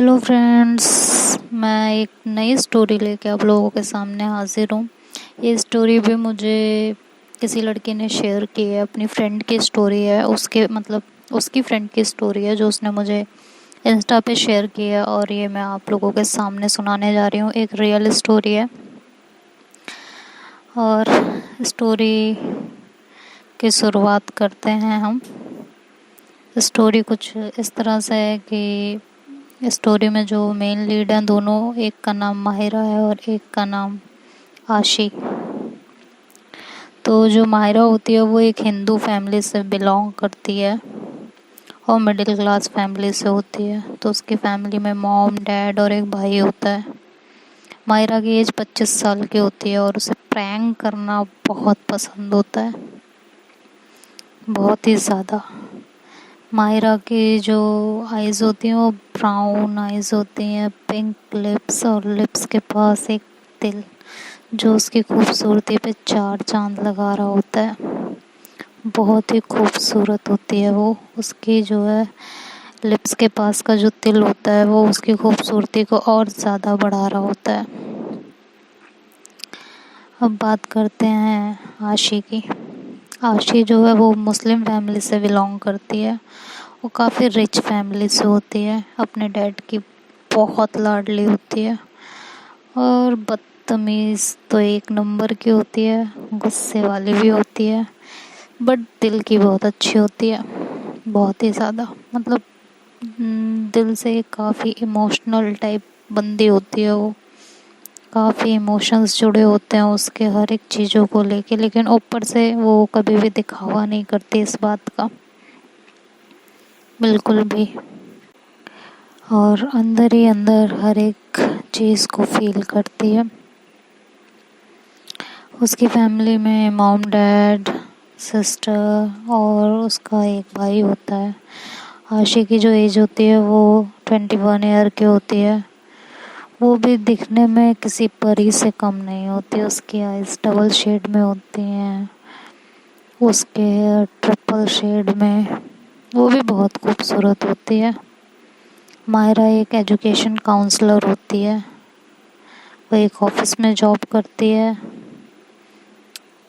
Hello friends, मैं एक नई स्टोरी लेके आप लोगों के सामने हाजिर हूँ। ये स्टोरी भी मुझे किसी लड़की ने शेयर की है, अपनी फ्रेंड की स्टोरी है। उसकी फ्रेंड की स्टोरी है जो उसने मुझे इंस्टा पे शेयर की है, और ये मैं आप लोगों के सामने सुनाने जा रही हूँ। एक रियल स्टोरी है और स्टोरी की शुरुआत करते हैं हम। स्टोरी कुछ इस तरह से है कि स्टोरी में जो मेन लीड हैं दोनों, एक का नाम माहिरा है और एक का नाम आशी। तो जो माहिरा होती है वो एक हिंदू फैमिली से बिलोंग करती है और मिडिल क्लास फैमिली से होती है। तो उसकी फैमिली में मॉम, डैड और एक भाई होता है। माहिरा की एज 25 साल की होती है और उसे प्रैंक करना बहुत पसंद होता है, बहुत ही ज़्यादा। माहिरा की जो आइज़ होती हैं वो ब्राउन आइज़ होती हैं, पिंक लिप्स और लिप्स के पास एक तिल जो उसकी खूबसूरती पे 4 चांद लगा रहा होता है। बहुत ही खूबसूरत होती है वो। उसकी जो है लिप्स के पास का जो तिल होता है वो उसकी खूबसूरती को और ज़्यादा बढ़ा रहा होता है। अब बात करते हैं आशी की। आशी जो है वो मुस्लिम फैमिली से बिलोंग करती है। वो काफ़ी रिच फैमिली से होती है, अपने डैड की बहुत लाडली होती है और बदतमीज़ तो एक नंबर की होती है, गुस्से वाली भी होती है, बट दिल की बहुत अच्छी होती है, बहुत ही ज़्यादा। मतलब दिल से काफ़ी इमोशनल टाइप बंदी होती है वो। काफ़ी इमोशंस जुड़े होते हैं उसके हर एक चीज़ों को लेके, लेकिन ऊपर से वो कभी भी दिखावा नहीं करती इस बात का, बिल्कुल भी। और अंदर ही अंदर हर एक चीज़ को फील करती है। उसकी फैमिली में मॉम, डैड, सिस्टर और उसका एक भाई होता है। आशी की जो एज होती है वो 21 ईयर की होती है। वो भी दिखने में किसी परी से कम नहीं होती। उसकी आइज़ डबल शेड में होती हैं, उसके हेयर ट्रिपल शेड में। वो भी बहुत खूबसूरत होती है। माहिरा एक एजुकेशन काउंसलर होती है। वो एक ऑफिस में जॉब करती है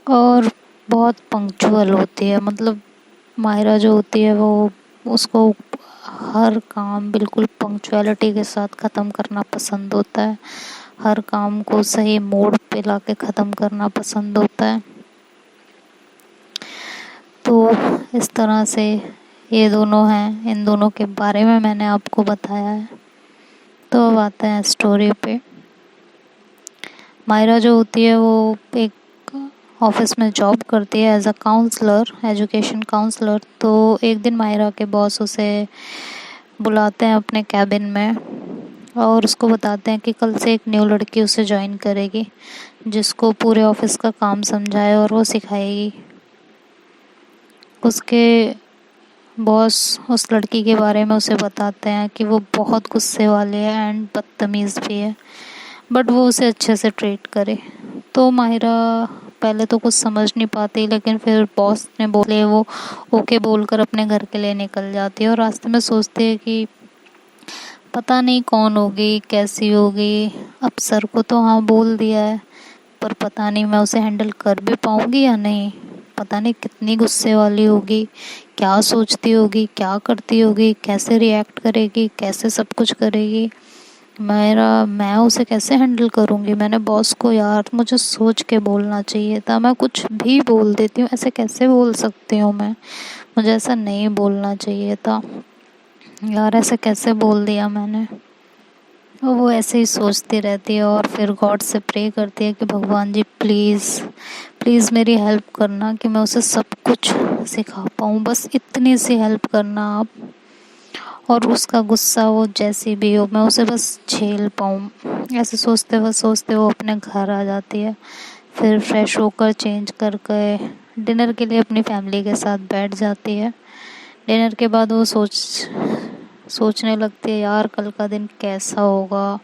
और बहुत पंक्चुअल होती है। मतलब माहिरा जो होती है वो, उसको हर काम बिल्कुल पंक्चुअलिटी के साथ ख़त्म करना पसंद होता है। हर काम को सही मोड़ पे लाके ख़त्म करना पसंद होता है। तो इस तरह से ये दोनों हैं। इन दोनों के बारे में मैंने आपको बताया है। तो अब आते हैं स्टोरी पे। माहिरा जो होती है वो एक ऑफिस में जॉब करती है as a counsellor, education counsellor. तो एक दिन माहिरा के बॉस उसे बुलाते हैं अपने कैबिन में और उसको बताते हैं कि कल से एक न्यू लड़की उसे ज्वाइन करेगी, जिसको पूरे ऑफिस का काम समझाए और वो सिखाएगी। उसके बॉस उस लड़की के बारे में उसे बताते हैं कि वो बहुत गुस्से वाली है एंड बदतमीज़ भी है, बट वो उसे अच्छे से ट्रीट करे। तो माहिरा पहले तो कुछ समझ नहीं पाती, लेकिन फिर बॉस ने बोले वो ओके बोलकर अपने घर के लिए निकल जाती है। और रास्ते में सोचती है कि पता नहीं कौन होगी, कैसी होगी। अब सर को तो हाँ बोल दिया है, पर पता नहीं मैं उसे हैंडल कर भी पाऊँगी या नहीं। पता नहीं कितनी गुस्से वाली होगी, क्या सोचती होगी, क्या करती होगी, कैसे रिएक्ट करेगी, कैसे सब कुछ करेगी। मैं उसे कैसे हैंडल करूँगी। मैंने बॉस को, यार मुझे सोच के बोलना चाहिए था, मैं कुछ भी बोल देती हूँ, ऐसे कैसे बोल सकती हूँ मैं, मुझे ऐसा नहीं बोलना चाहिए था यार, ऐसे कैसे बोल दिया मैंने। और वो ऐसे ही सोचती रहती है और फिर गॉड से प्रे करती है कि भगवान जी प्लीज़ प्लीज़ मेरी हेल्प करना कि मैं उसे सब कुछ सिखा पाऊँ, बस इतनी सी हेल्प करना आप। और उसका गुस्सा वो जैसी भी हो, मैं उसे बस झेल पाऊँ। ऐसे सोचते वो अपने घर आ जाती है। फिर फ्रेश होकर चेंज करके डिनर के लिए अपनी फैमिली के साथ बैठ जाती है। डिनर के बाद वो सोचने लगती है, यार कल का दिन कैसा होगा।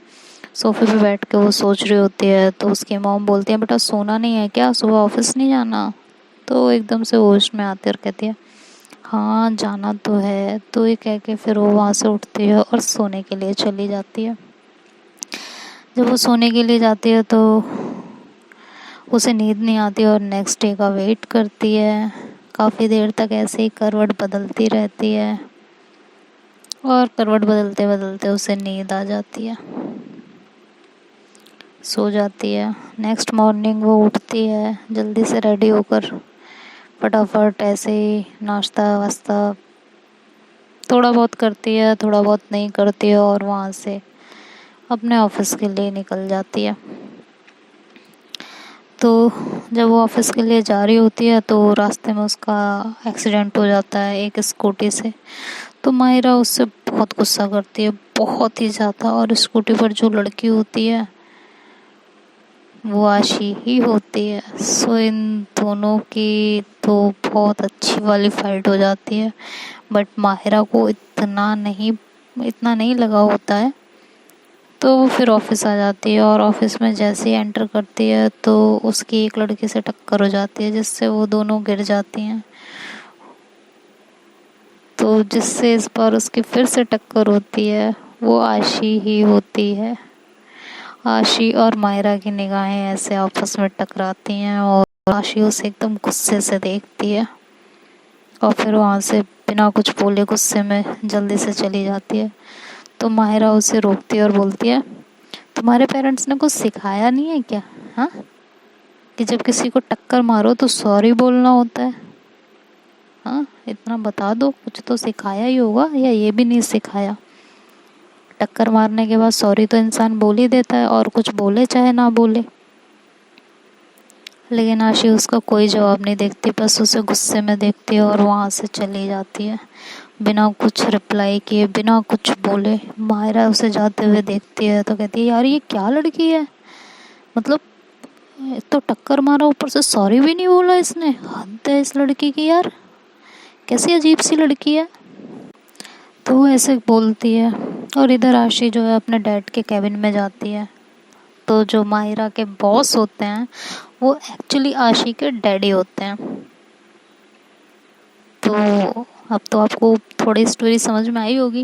सोफे पे बैठ के वो सोच रही होती है तो उसकी मॉम बोलती है, बेटा सोना नहीं है क्या, सुबह ऑफिस नहीं जाना। तो वो एकदम से होश में आती है और कहती है, हाँ जाना तो है। तो ये कह के फिर वो वहाँ से उठती है और सोने के लिए चली जाती है। जब वो सोने के लिए जाती है तो उसे नींद नहीं आती और नेक्स्ट डे का वेट करती है। काफ़ी देर तक ऐसे ही करवट बदलती रहती है और करवट बदलते बदलते उसे नींद आ जाती है, सो जाती है। नेक्स्ट मॉर्निंग वो उठती है जल्दी से रेडी होकर, फटाफट ऐसे ही नाश्ता वास्ता थोड़ा बहुत करती है, थोड़ा बहुत नहीं करती है और वहाँ से अपने ऑफिस के लिए निकल जाती है। तो जब वो ऑफिस के लिए जा रही होती है तो रास्ते में उसका एक्सीडेंट हो जाता है एक स्कूटी से। तो माहिरा उससे बहुत गुस्सा करती है, बहुत ही ज़्यादा। और स्कूटी पर जो लड़की होती है वो आशी ही होती है। सो इन दोनों की तो बहुत अच्छी वाली फाइट हो जाती है। बट माहिरा को इतना नहीं लगा होता है। तो वो फिर ऑफिस आ जाती है और ऑफिस में जैसे ही एंटर करती है तो उसकी एक लड़के से टक्कर हो जाती है जिससे वो दोनों गिर जाती हैं। तो जिससे इस बार उसकी फिर से टक्कर होती है वो आशी ही होती है। आशी और मायरा की निगाहें ऐसे आपस में टकराती हैं और आशी उसे एकदम गुस्से से देखती है और फिर वहाँ से बिना कुछ बोले गुस्से में जल्दी से चली जाती है। तो माहिरा उसे रोकती है और बोलती है, तुम्हारे पेरेंट्स ने कुछ सिखाया नहीं है क्या? हाँ, कि जब किसी को टक्कर मारो तो सॉरी बोलना होता है। हाँ, इतना बता दो, कुछ तो सिखाया ही होगा या ये भी नहीं सिखाया? टक्कर मारने के बाद सॉरी तो इंसान बोल ही देता है, और कुछ बोले चाहे ना बोले। लेकिन आशी उसका कोई जवाब नहीं देखती, बस उसे गुस्से में देखती है और वहाँ से चली जाती है बिना कुछ रिप्लाई किए, बिना कुछ बोले। मायरा उसे जाते हुए देखती है तो कहती है, यार ये क्या लड़की है, मतलब एक तो टक्कर मारा, ऊपर से सॉरी भी नहीं बोला इसने। हद है इस लड़की की यार, कैसी अजीब सी लड़की है। तो वो ऐसे बोलती है और इधर आशी जो है अपने डैड के कैबिन में जाती है। तो जो माहिरा के बॉस होते हैं वो एक्चुअली आशी के डैडी होते हैं। तो अब तो आपको थोड़ी स्टोरी समझ में आई होगी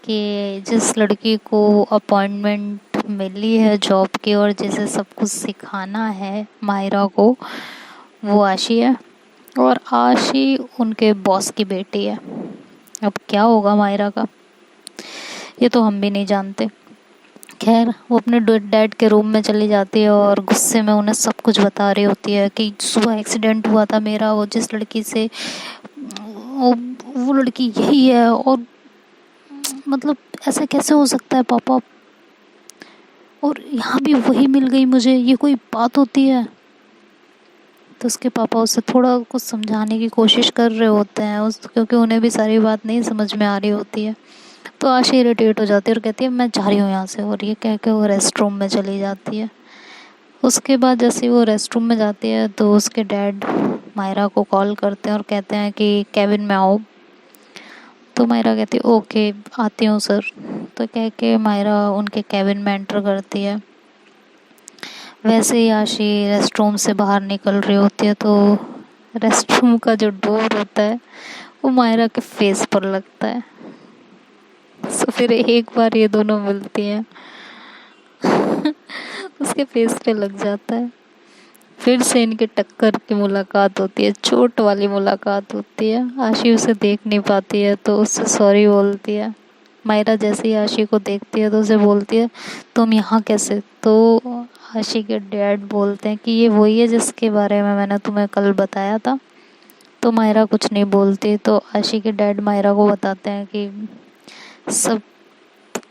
कि जिस लड़की को अपॉइंटमेंट मिली है जॉब की और जिसे सब कुछ सिखाना है माहिरा को, वो आशी है और आशी उनके बॉस की बेटी है। अब क्या होगा माहिरा का, ये तो हम भी नहीं जानते। खैर, वो अपने डैड के रूम में चली जाती है और गुस्से में उन्हें सब कुछ बता रही होती है कि सुबह एक्सीडेंट हुआ था मेरा, वो जिस लड़की से, वो लड़की यही है, और मतलब ऐसा कैसे हो सकता है पापा, और यहाँ भी वही मिल गई मुझे, ये कोई बात होती है? तो उसके पापा उसे थोड़ा कुछ समझाने की कोशिश कर रहे होते हैं क्योंकि उन्हें भी सारी बात नहीं समझ में आ रही होती है। तो आशी इरिटेट हो जाती है और कहती है, मैं जा रही हूँ यहाँ से, और ये कह के वो रेस्ट रूम में चली जाती है। उसके बाद जैसे वो रेस्ट रूम में जाती है तो उसके डैड मायरा को कॉल करते हैं और कहते हैं कि कैबिन में आओ। तो मायरा कहती है, ओके आती हूँ सर। तो कह के मायरा उनके कैबिन में एंटर करती है। वैसे ही आशी रेस्ट रूम से बाहर निकल रही होती है तो रेस्ट रूम का जो डोर होता है वो मायरा के फेस पर लगता है। तो फिर एक बार ये दोनों मिलती हैं उसके फेस पे लग जाता है। फिर से इनकी टक्कर की मुलाकात होती है, चोट वाली मुलाकात होती है। आशी उसे देख नहीं पाती है तो उससे सॉरी बोलती है। मायरा जैसे ही आशी को देखती है तो उसे बोलती है, तुम यहाँ कैसे? तो आशी के डैड बोलते हैं कि ये वही है जिसके बारे में मैंने तुम्हें कल बताया था। तो मायरा कुछ नहीं बोलती। तो आशी के डैड मायरा को बताते हैं कि सब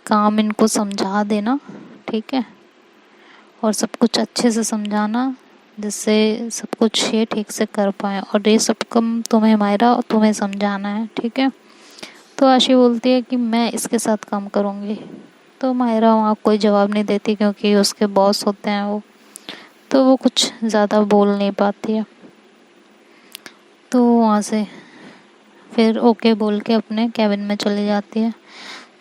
काम इनको समझा देना, ठीक है, और सब कुछ अच्छे से समझाना जिससे सब कुछ ये ठीक से कर पाए, और ये सब कम तुम्हें मायरा तुम्हें समझाना है, ठीक है। तो आशी बोलती है कि मैं इसके साथ काम करूँगी। तो मायरा वहाँ कोई जवाब नहीं देती क्योंकि उसके बॉस होते हैं वो, तो वो कुछ ज़्यादा बोल नहीं पाती है। तो वहाँ से फिर ओके बोल के अपने कैबिन में चली जाती है।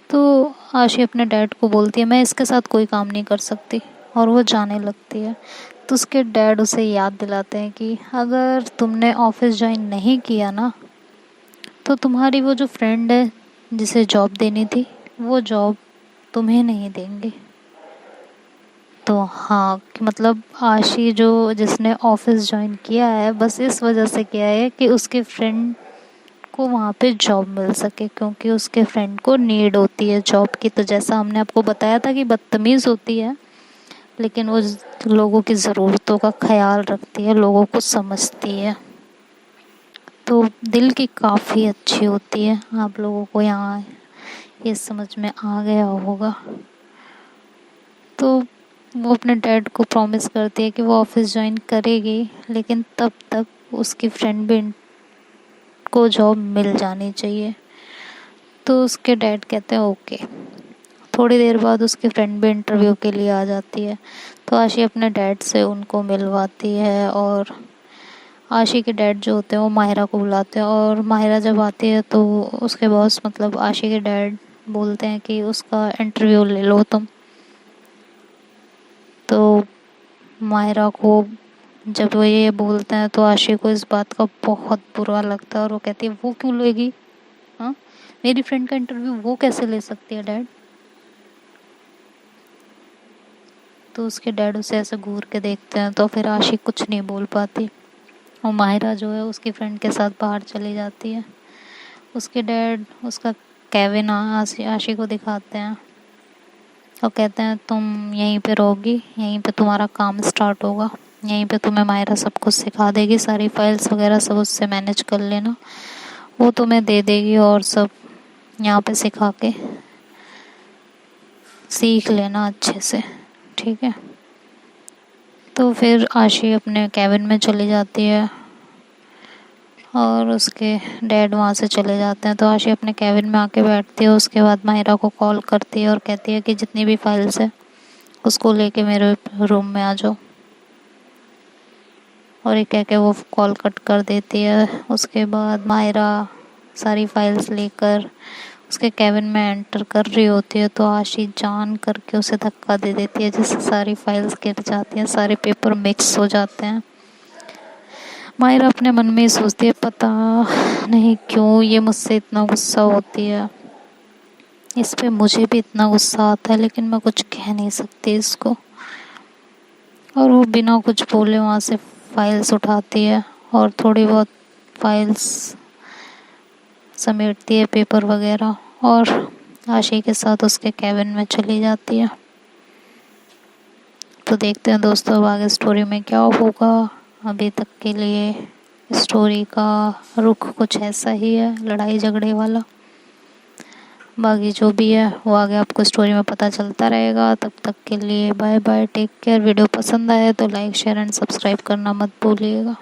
तो आशी अपने डैड को बोलती है, मैं इसके साथ कोई काम नहीं कर सकती, और वो जाने लगती है। तो उसके डैड उसे याद दिलाते हैं कि अगर तुमने ऑफिस ज्वाइन नहीं किया ना तो तुम्हारी वो जो फ्रेंड है जिसे जॉब देनी थी, वो जॉब तुम्हें नहीं देंगे। तो हाँ, कि मतलब आशी जो जिसने ऑफिस ज्वाइन किया है, बस इस वजह से किया है कि उसके फ्रेंड को वहाँ पे जॉब मिल सके, क्योंकि उसके फ्रेंड को नीड होती है जॉब की। तो जैसा हमने आपको बताया था कि बदतमीज़ होती है, लेकिन वो लोगों की ज़रूरतों का ख्याल रखती है, लोगों को समझती है, तो दिल की काफ़ी अच्छी होती है। आप लोगों को यहाँ ये समझ में आ गया होगा। तो वो अपने डैड को प्रॉमिस करती है कि वो ऑफिस ज्वाइन करेगी, लेकिन तब तक उसकी फ्रेंड भी को जॉब मिल जानी चाहिए। तो उसके डैड कहते हैं ओके। थोड़ी देर बाद उसकी फ्रेंड भी इंटरव्यू के लिए आ जाती है, तो आशी अपने डैड से उनको मिलवाती है, और आशी के डैड जो होते हैं वो माहिरा को बुलाते हैं। और माहिरा जब आती है तो उसके बॉस मतलब आशी के डैड बोलते हैं कि उसका इंटरव्यू ले लो तुम। तो माहिरा को जब वो ये बोलते हैं तो आशी को इस बात का बहुत बुरा लगता है, और वो कहती है वो क्यों लेगी, हाँ मेरी फ्रेंड का इंटरव्यू वो कैसे ले सकती है डैड। तो उसके डैड उसे ऐसे घूर के देखते हैं, तो फिर आशी कुछ नहीं बोल पाती, और माहिरा जो है उसकी फ्रेंड के साथ बाहर चली जाती है। उसके डैड उसका केविन आशी को दिखाते हैं और कहते हैं तुम यहीं पे रहोगी, यहीं पे तुम्हारा काम स्टार्ट होगा, यहीं पे तुम्हें माहिरा सब कुछ सिखा देगी, सारी फाइल्स वगैरह सब उससे मैनेज कर लेना, वो तुम्हें दे देगी, और सब यहाँ पे सिखा के सीख लेना अच्छे से, ठीक है। तो फिर आशी अपने केबिन में चली जाती है और उसके डैड वहाँ से चले जाते हैं। तो आशी अपने केबिन में आके बैठती है, उसके बाद माहिरा को कॉल करती है और कहती है कि जितनी भी फाइल्स है उसको लेके मेरे रूम में आ जाओ, और ये कह के वो कॉल कट कर देती है। उसके बाद माहिरा सारी फाइल्स लेकर उसके केबिन में एंटर कर रही होती है, तो आशी जान करके उसे धक्का दे देती है, जिससे सारी फाइल्स गिर जाती हैं, सारे पेपर मिक्स हो जाते हैं। माहिरा अपने मन में ही सोचती है पता नहीं क्यों ये मुझसे इतना गुस्सा होती है, इस पे मुझे भी इतना गुस्सा आता है, लेकिन मैं कुछ कह नहीं सकती इसको। और वो बिना कुछ बोले वहाँ से फाइल्स उठाती है और थोड़ी बहुत फाइल्स समेटती है, पेपर वगैरह, और आशी के साथ उसके केबिन में चली जाती है। तो देखते हैं दोस्तों अब आगे स्टोरी में क्या होगा। अभी तक के लिए स्टोरी का रुख कुछ ऐसा ही है, लड़ाई झगड़े वाला। बाकी जो भी है वो आगे आपको स्टोरी में पता चलता रहेगा। तब तक के लिए bye bye, take care. Video पसंद आए तो लाइक शेयर एंड सब्सक्राइब करना मत भूलिएगा।